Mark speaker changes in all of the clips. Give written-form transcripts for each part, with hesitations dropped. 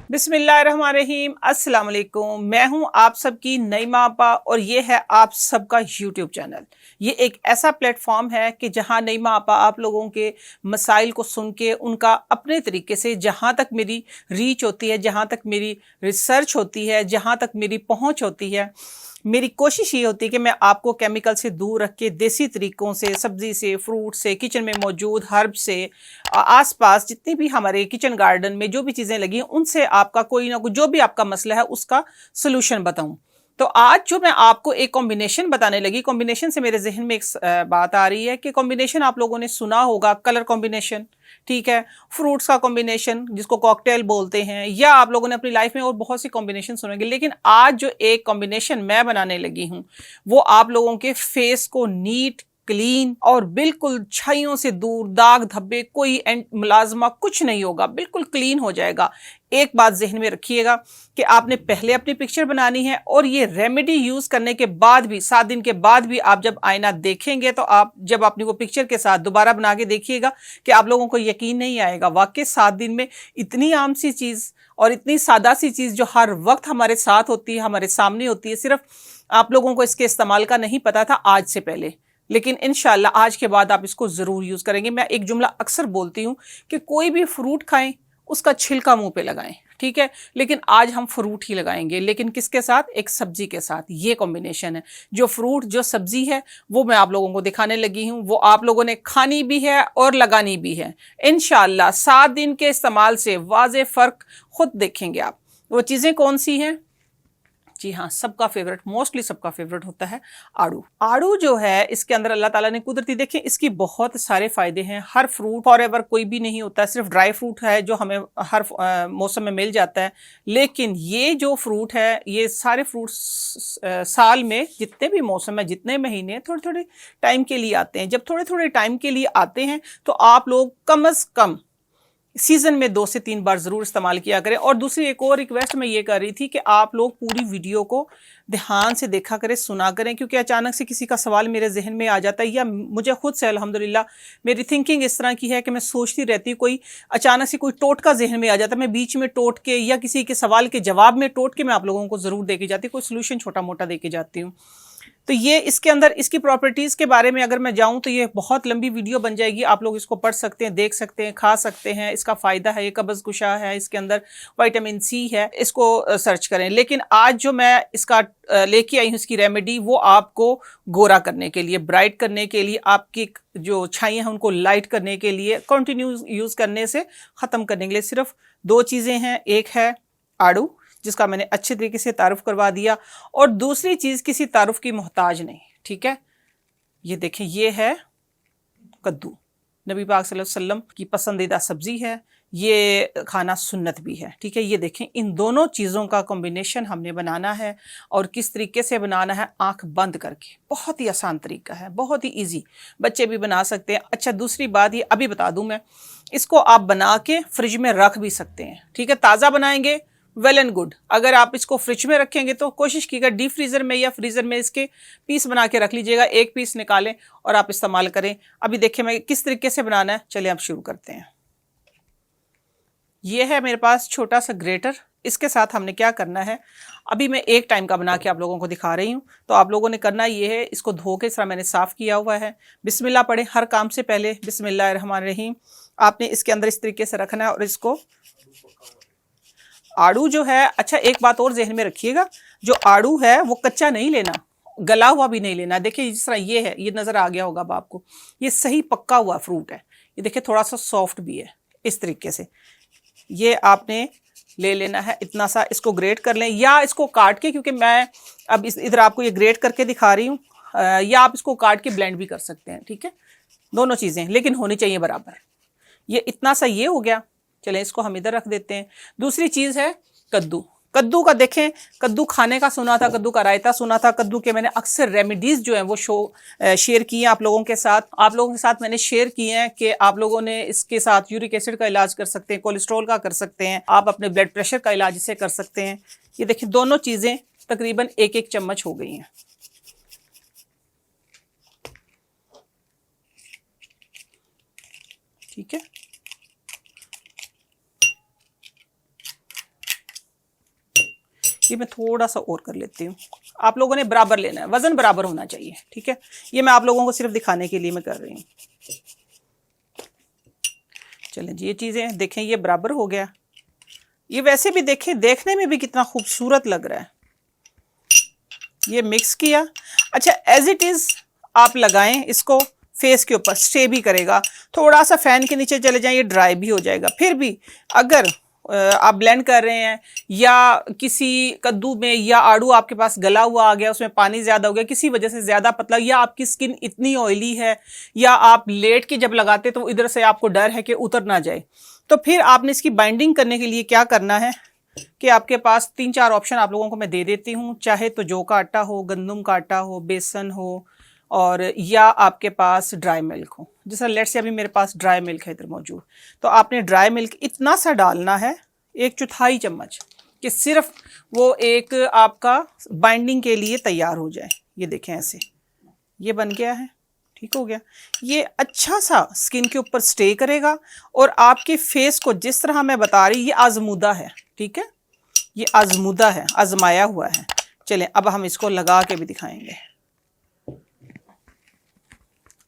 Speaker 1: बिस्मिल्लाहिर्रहमानिर्रहीम, अस्सलाम वालेकुम। मैं हूं आप सबकी नईमा आपा और ये है आप सबका यूट्यूब चैनल। ये एक ऐसा प्लेटफॉर्म है कि जहां नईमा आपा आप लोगों के मसाइल को सुन के उनका अपने तरीके से, जहां तक मेरी रीच होती है, जहां तक मेरी रिसर्च होती है, जहां तक मेरी पहुंच होती है, मेरी कोशिश ये होती है कि मैं आपको केमिकल से दूर रख के देसी तरीकों से, सब्जी से, फ्रूट से, किचन में मौजूद हर्ब से, आसपास जितनी भी हमारे किचन गार्डन में जो भी चीज़ें लगी हैं उनसे आपका कोई ना कोई जो भी आपका मसला है उसका सोल्यूशन बताऊं। तो आज जो मैं आपको एक कॉम्बिनेशन बताने लगी, कॉम्बिनेशन से मेरे जहन में एक बात आ रही है कि कॉम्बिनेशन आप लोगों ने सुना होगा, कलर कॉम्बिनेशन, ठीक है, फ्रूट्स का कॉम्बिनेशन जिसको कॉकटेल बोलते हैं, या आप लोगों ने अपनी लाइफ में और बहुत सी कॉम्बिनेशन सुनेंगे। लेकिन आज जो एक कॉम्बिनेशन मैं बनाने लगी हूं वो आप लोगों के फेस को नीट, क्लीन और बिल्कुल छाइयों से दूर, दाग धब्बे, कोई मुलाजमा कुछ नहीं होगा, बिल्कुल क्लीन हो जाएगा। एक बात जहन में रखिएगा कि आपने पहले अपनी पिक्चर बनानी है और ये रेमेडी यूज करने के बाद भी, 7 दिन के बाद भी आप जब आईना देखेंगे तो आप जब अपनी वो पिक्चर के साथ दोबारा बना के देखिएगा कि आप लोगों को यकीन नहीं आएगा। वाकई 7 दिन में इतनी आम सी चीज और इतनी सादा सी चीज जो हर वक्त हमारे साथ होती है, हमारे सामने होती है, सिर्फ आप लोगों को इसके इस्तेमाल का नहीं पता था आज से पहले, लेकिन इंशाल्लाह आज के बाद आप इसको जरूर यूज करेंगे। मैं एक जुमला अक्सर बोलती हूं कि कोई भी फ्रूट खाएं उसका छिलका मुंह पे लगाएं, ठीक है, लेकिन आज हम फ्रूट ही लगाएंगे, लेकिन किसके साथ? एक सब्जी के साथ। ये कॉम्बिनेशन है, जो फ्रूट जो सब्जी है वो मैं आप लोगों को दिखाने लगी हूं, वो आप लोगों ने खानी भी है और लगानी भी है इंशाल्लाह। 7 दिन के इस्तेमाल से वाज़े फर्क खुद देखेंगे आप। वो चीजें कौन सी हैं? जी हाँ, सबका फेवरेट, मोस्टली सबका फेवरेट होता है आड़ू। आड़ू जो है इसके अंदर अल्लाह ताला ने कुदरती, देखिए इसकी बहुत सारे फायदे हैं। हर फ्रूट फॉरएवर कोई भी नहीं होता, सिर्फ ड्राई फ्रूट है जो हमें हर मौसम में मिल जाता है, लेकिन ये जो फ्रूट है, ये सारे फ्रूट साल में जितने भी मौसम है, जितने महीने, थोड़े थोड़े टाइम के लिए आते हैं। जब थोड़े थोड़े टाइम के लिए आते हैं तो आप लोग कम अज कम सीजन में 2 से 3 बार जरूर इस्तेमाल किया करें। और दूसरी एक और रिक्वेस्ट मैं ये कर रही थी कि आप लोग पूरी वीडियो को ध्यान से देखा करें, सुना करें, क्योंकि अचानक से किसी का सवाल मेरे जहन में आ जाता है, या मुझे खुद से अल्हम्दुलिल्लाह मेरी थिंकिंग इस तरह की है कि मैं सोचती रहती, कोई अचानक से कोई टोटका जहन में आ जाता है, मैं बीच में टोट के या किसी के सवाल के जवाब में टोट के मैं आप लोगों को जरूर दे के जाती, कोई सोल्यूशन छोटा मोटा दे के जाती हूँ। तो ये इसके अंदर इसकी प्रॉपर्टीज के बारे में अगर मैं जाऊं तो ये बहुत लंबी वीडियो बन जाएगी। आप लोग इसको पढ़ सकते हैं, देख सकते हैं, खा सकते हैं। इसका फायदा है, ये कब्ज कुशा है, इसके अंदर विटामिन सी है, इसको सर्च करें। लेकिन आज जो मैं इसका लेके आई हूँ इसकी रेमेडी, वो आपको गोरा करने के लिए, ब्राइट करने के लिए, आपकी जो छाइयाँ हैं उनको लाइट करने के लिए, कंटिन्यू यूज करने से खत्म करने के लिए सिर्फ 2 चीजें हैं। एक है आड़ू जिसका मैंने अच्छे तरीके से तारुफ करवा दिया, और दूसरी चीज किसी तारुफ की मोहताज नहीं, ठीक है। ये देखें, ये है कद्दू, नबी पाक सल्लल्लाहु अलैहि वसल्लम की पसंदीदा सब्जी है, ये खाना सुन्नत भी है, ठीक है। ये देखें, इन दोनों चीज़ों का कॉम्बिनेशन हमने बनाना है, और किस तरीके से बनाना है? आंख बंद करके। बहुत ही आसान तरीका है, बहुत ही इजी, बच्चे भी बना सकते हैं। अच्छा, दूसरी बात ये अभी बता दूं मैं, इसको आप बना के फ्रिज में रख भी सकते हैं, ठीक है। ताज़ा बनाएंगे वेल एंड गुड। अगर आप इसको फ्रिज में रखेंगे तो कोशिश कीजिएगा डीप फ्रीजर में या फ्रीजर में इसके पीस बना के रख लीजिएगा। एक पीस निकालें और आप इस्तेमाल करें। अभी देखिए मैं किस तरीके से बनाना है, चलिए आप शुरू करते हैं। ये है मेरे पास छोटा सा ग्रेटर, इसके साथ हमने क्या करना है, अभी मैं एक टाइम का बना के आप लोगों को दिखा रही हूँ। तो आप लोगों ने करना ये है, इसको धो के इस तरह मैंने साफ किया हुआ है। बिस्मिल्लाह पढ़े हर काम से पहले, बिस्मिल्लाहिर्रहमानिर्रहीम। आपने इसके अंदर इस तरीके से रखना है, और इसको आड़ू जो है, अच्छा एक बात और जहन में रखिएगा, जो आड़ू है वो कच्चा नहीं लेना, गला हुआ भी नहीं लेना। देखिए जिस तरह ये है, ये नजर आ गया होगा अब आपको, ये सही पक्का हुआ फ्रूट है। ये देखिए थोड़ा सा सॉफ्ट भी है, इस तरीके से ये आपने ले लेना है इतना सा। इसको ग्रेट कर लें या इसको काट के, क्योंकि मैं अब इधर आपको ये ग्रेट करके दिखा रही हूँ, या आप इसको काट के ब्लेंड भी कर सकते हैं, ठीक है। दोनों चीजें लेकिन होनी चाहिए बराबर। ये इतना सा ये हो गया, चलें इसको हम इधर रख देते हैं। दूसरी चीज है कद्दू। कद्दू का देखें, कद्दू खाने का सुना था, कद्दू का रायता सुना था, कद्दू के मैंने अक्सर रेमेडीज जो हैं वो शेयर किए हैं आप लोगों के साथ। आप लोगों के साथ मैंने शेयर किए हैं कि आप लोगों ने इसके साथ यूरिक एसिड का इलाज कर सकते हैं, कोलेस्ट्रॉल का कर सकते हैं, आप अपने ब्लड प्रेशर का इलाज इससे कर सकते हैं। ये देखिए दोनों चीजें तकरीबन 1-1 चम्मच हो गई हैं, ठीक है। ये मैं थोड़ा सा और कर लेती हूँ। आप लोगों ने बराबर लेना है, वजन बराबर होना चाहिए, ठीक है। ये मैं आप लोगों को सिर्फ दिखाने के लिए मैं कर रही हूँ। चलें जी, ये चीज़ें देखें, ये बराबर हो गया। ये वैसे भी देखें, देखने में भी कितना खूबसूरत लग रहा है। ये मिक्स किया। अच्छा, एज इट इज़ आप लगाएं इसको फेस के ऊपर, स्टे भी करेगा। थोड़ा सा फैन के नीचे चले जाएं, ये ड्राई भी हो जाएगा। फिर भी अगर आप ब्लेंड कर रहे हैं या किसी कद्दू में या आड़ू आपके पास गला हुआ आ गया, उसमें पानी ज़्यादा हो गया, किसी वजह से ज़्यादा पतला, या आपकी स्किन इतनी ऑयली है, या आप लेट के जब लगाते तो इधर से आपको डर है कि उतर ना जाए, तो फिर आपने इसकी बाइंडिंग करने के लिए क्या करना है कि आपके पास 3-4 ऑप्शन आप लोगों को मैं दे देती हूँ। चाहे तो जौ का आटा हो, गंदम का आटा हो, बेसन हो, और या आपके पास ड्राई मिल्क हो। जैसा लेट्स से अभी मेरे पास ड्राई मिल्क है इधर मौजूद, तो आपने ड्राई मिल्क इतना सा डालना है, 1/4 चम्मच, कि सिर्फ वो एक आपका बाइंडिंग के लिए तैयार हो जाए। ये देखें ऐसे, ये बन गया है, ठीक हो गया। ये अच्छा सा स्किन के ऊपर स्टे करेगा और आपके फेस को, जिस तरह मैं बता रही, ये आजमूदा है, ठीक है, ये आजमूदा है, आजमाया हुआ है। चलें अब हम इसको लगा के भी दिखाएंगे।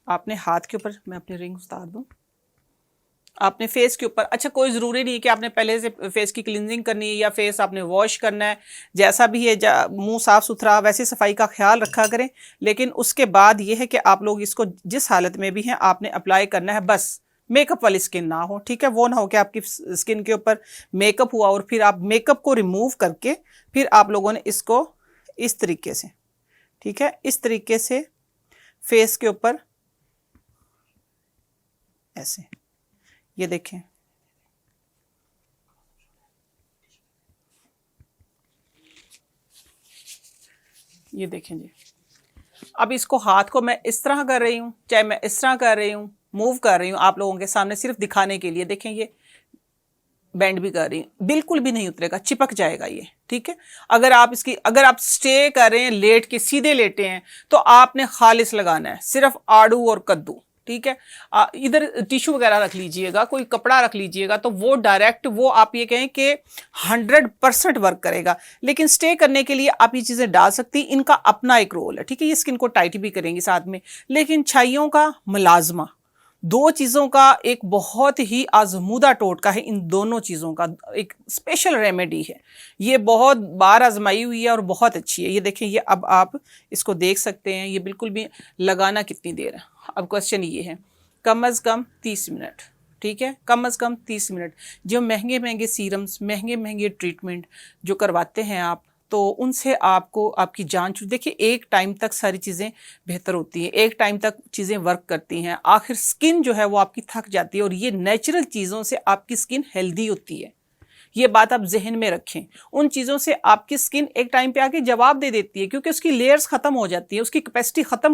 Speaker 1: आपने हाथ के ऊपर, मैं अपनी रिंग उतार दूं, आपने फेस के ऊपर, अच्छा कोई ज़रूरी नहीं है कि आपने पहले से फेस की क्लिनजिंग करनी है या फेस आपने वॉश करना है, जैसा भी है, मुंह साफ़ सुथरा, वैसे सफाई का ख्याल रखा करें। लेकिन उसके बाद ये है कि आप लोग इसको जिस हालत में भी हैं आपने अप्लाई करना है, बस मेकअप वाली स्किन ना हो, ठीक है। वो ना हो कि आपकी स्किन के ऊपर मेकअप हुआ और फिर आप मेकअप को रिमूव करके फिर आप लोगों ने इसको इस तरीके से, ठीक है, इस तरीके से फेस के ऊपर ऐसे, ये देखें, ये देखें जी। अब इसको हाथ को मैं इस तरह कर रही हूँ, चाहे मैं इस तरह कर रही हूँ, मूव कर रही हूँ आप लोगों के सामने सिर्फ दिखाने के लिए। देखें, ये बेंड भी कर रही हूँ, बिल्कुल भी नहीं उतरेगा, चिपक जाएगा ये, ठीक है। अगर आप स्टे कर रहे हैं, लेट के सीधे लेटे हैं, तो आपने खालिस लगाना है, सिर्फ आड़ू और कद्दू, ठीक है। इधर टिश्यू वगैरह रख लीजिएगा, कोई कपड़ा रख लीजिएगा, तो वो डायरेक्ट, वो आप ये कहें कि 100% वर्क करेगा। लेकिन स्टे करने के लिए आप ये चीज़ें डाल सकती, इनका अपना एक रोल है, ठीक है। ये स्किन को टाइट भी करेंगी साथ में। लेकिन छाइयों का मुलाजमा, दो चीज़ों का एक बहुत ही आजमूदा टोटका है, इन दोनों चीज़ों का एक स्पेशल रेमेडी है। ये बहुत बार आजमाई हुई है और बहुत अच्छी है। ये देखें, ये अब आप इसको देख सकते हैं, ये बिल्कुल भी लगाना कितनी देर है। अब क्वेश्चन ये है, कम अज़ कम 30 मिनट, ठीक है, कम अज़ कम 30 मिनट। जो महंगे महंगे सीरम्स, महंगे महंगे ट्रीटमेंट जो करवाते हैं आप, तो उनसे आपको आपकी जान छूट, देखिए एक टाइम तक सारी चीज़ें बेहतर होती हैं, एक टाइम तक चीज़ें वर्क करती हैं, आखिर स्किन जो है वो आपकी थक जाती है, और ये नेचुरल चीज़ों से आपकी स्किन हेल्दी होती है। ये बात आप जहन में रखें। उन चीज़ों से आपकी स्किन एक टाइम पे आके जवाब दे देती है, क्योंकि उसकी लेयर्स ख़त्म हो जाती है, उसकी कैपेसिटी ख़त्म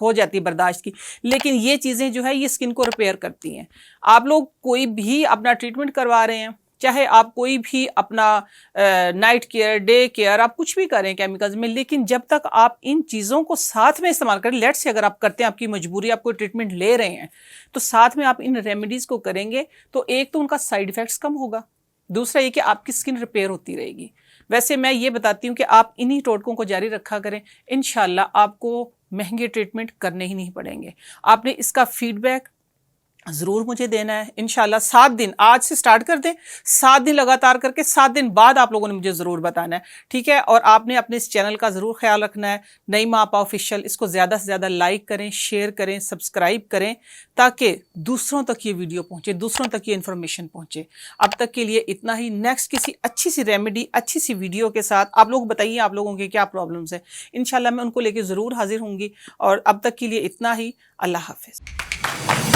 Speaker 1: हो जाती है बर्दाश्त की। लेकिन ये चीज़ें जो है ये स्किन को रिपेयर करती हैं। आप लोग कोई भी अपना ट्रीटमेंट करवा रहे हैं, चाहे आप कोई भी अपना नाइट केयर, डे केयर, आप कुछ भी करें केमिकल्स में, लेकिन जब तक आप इन चीज़ों को साथ में इस्तेमाल करें, लेट्स से अगर आप करते हैं, आपकी मजबूरी, आप कोई ट्रीटमेंट ले रहे हैं, तो साथ में आप इन रेमेडीज़ को करेंगे, तो एक तो उनका साइड इफ़ेक्ट्स कम होगा, दूसरा ये कि आपकी स्किन रिपेयर होती रहेगी। वैसे मैं ये बताती हूँ कि आप इन्हीं टोटकों को जारी रखा करें, इंशाल्लाह आपको महंगे ट्रीटमेंट करने ही नहीं पड़ेंगे। आपने इसका फीडबैक ज़रूर मुझे देना है इंशाल्लाह। 7 दिन, आज से स्टार्ट कर दें, 7 दिन लगातार करके 7 दिन बाद आप लोगों ने मुझे ज़रूर बताना है, ठीक है। और आपने अपने इस चैनल का ज़रूर ख्याल रखना है, नईमा आपा ऑफिशियल। इसको ज़्यादा से ज़्यादा लाइक करें, शेयर करें, सब्सक्राइब करें, ताकि दूसरों तक ये वीडियो पहुँचे, दूसरों तक ये इन्फॉर्मेशन पहुँचे। अब तक के लिए इतना ही। नेक्स्ट किसी अच्छी सी रेमेडी, अच्छी सी वीडियो के साथ आप लोग बताइए आप लोगों के क्या प्रॉब्लम्स है, इंशाल्लाह मैं उनको लेके ज़रूर हाजिर होंगी। और अब तक के लिए इतना ही। अल्लाह हाफिज़।